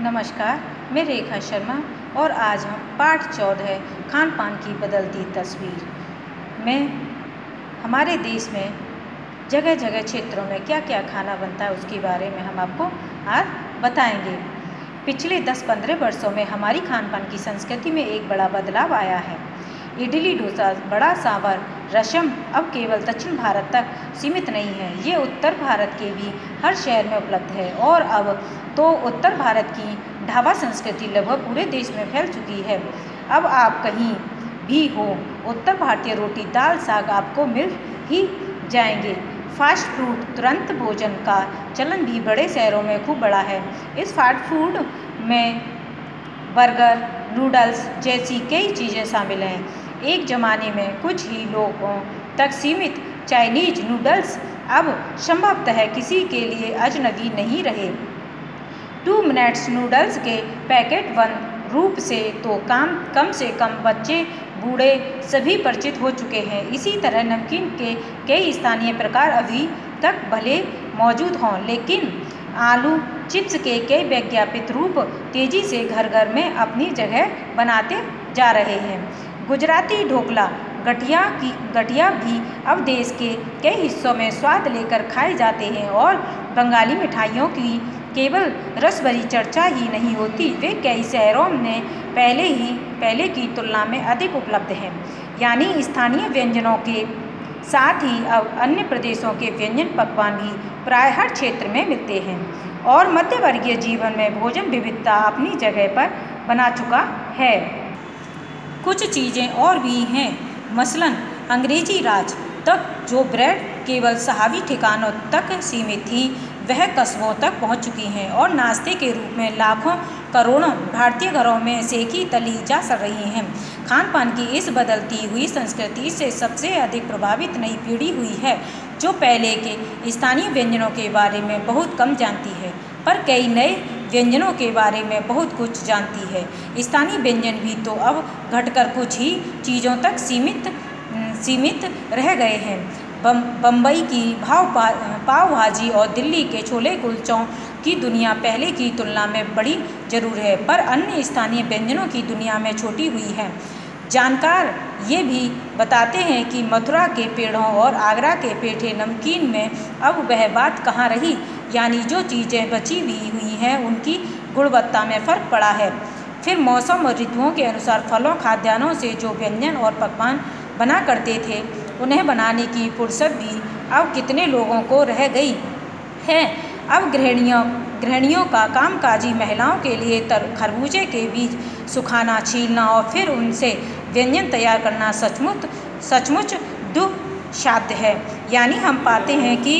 नमस्कार, मैं रेखा शर्मा और आज हम पाठ 14 खान पान की बदलती तस्वीर में हमारे देश में जगह जगह क्षेत्रों में क्या क्या खाना बनता है उसके बारे में हम आपको आज बताएंगे। पिछले 10-15 वर्षों में हमारी खान पान की संस्कृति में एक बड़ा बदलाव आया है। इडली, डोसा, बड़ा सांभर, रसम अब केवल दक्षिण भारत तक सीमित नहीं है, ये उत्तर भारत के भी हर शहर में उपलब्ध है और अब तो उत्तर भारत की ढाबा संस्कृति लगभग पूरे देश में फैल चुकी है। अब आप कहीं भी हो, उत्तर भारतीय रोटी, दाल, साग आपको मिल ही जाएंगे। फास्ट फूड, तुरंत भोजन का चलन भी बड़े शहरों में खूब बड़ा है। इस फास्ट फूड में बर्गर, नूडल्स जैसी कई चीज़ें शामिल हैं। एक ज़माने में कुछ ही लोगों तक सीमित चाइनीज नूडल्स अब संभवतः किसी के लिए अजनबी नहीं रहे। 2 मिनट्स नूडल्स के पैकेट बंद रूप से तो कम से कम बच्चे बूढ़े सभी परिचित हो चुके हैं। इसी तरह नमकीन के कई स्थानीय प्रकार अभी तक भले मौजूद हों, लेकिन आलू चिप्स के कई वैज्ञापिक रूप तेज़ी से घर घर में अपनी जगह बनाते जा रहे हैं। गुजराती ढोकला, गठिया भी अब देश के कई हिस्सों में स्वाद लेकर खाए जाते हैं और बंगाली मिठाइयों की केवल रस भरी चर्चा ही नहीं होती, वे कई शहरों में पहले की तुलना में अधिक उपलब्ध हैं। यानी स्थानीय व्यंजनों के साथ ही अब अन्य प्रदेशों के व्यंजन पकवान भी प्राय हर क्षेत्र में मिलते हैं और मध्यवर्गीय जीवन में भोजन विविधता अपनी जगह पर बना चुका है। कुछ चीज़ें और भी हैं, मसलन अंग्रेजी राज तक जो ब्रेड केवल सहावी ठिकानों तक सीमित थी, वह कस्बों तक पहुंच चुकी हैं और नाश्ते के रूप में लाखों करोड़ों भारतीय घरों में सेकी तली जा रही हैं। खान पान की इस बदलती हुई संस्कृति से सबसे अधिक प्रभावित नई पीढ़ी हुई है, जो पहले के स्थानीय व्यंजनों के बारे में बहुत कम जानती है, पर कई नए व्यंजनों के बारे में बहुत कुछ जानती है। स्थानीय व्यंजन भी तो अब घटकर कुछ ही चीज़ों तक सीमित रह गए हैं। बम्बई की पाव भाजी और दिल्ली के छोले कुलचों की दुनिया पहले की तुलना में बड़ी जरूर है, पर अन्य स्थानीय व्यंजनों की दुनिया में छोटी हुई है। जानकार ये भी बताते हैं कि मथुरा के पेड़ों और आगरा के पेठे नमकीन में अब वह बात कहाँ रही, यानी जो चीज़ें बची हुई हैं उनकी गुणवत्ता में फ़र्क पड़ा है। फिर मौसम और ऋतुओं के अनुसार फलों, खाद्यान्नों से जो व्यंजन और पकवान बना करते थे, उन्हें बनाने की फुर्सत भी अब कितने लोगों को रह गई है। अब गृहिणियों का कामकाजी महिलाओं के लिए खरबूजे के बीज सुखाना, छीलना और फिर उनसे व्यंजन तैयार करना सचमुच दुस्साध्य है। यानी हम पाते हैं कि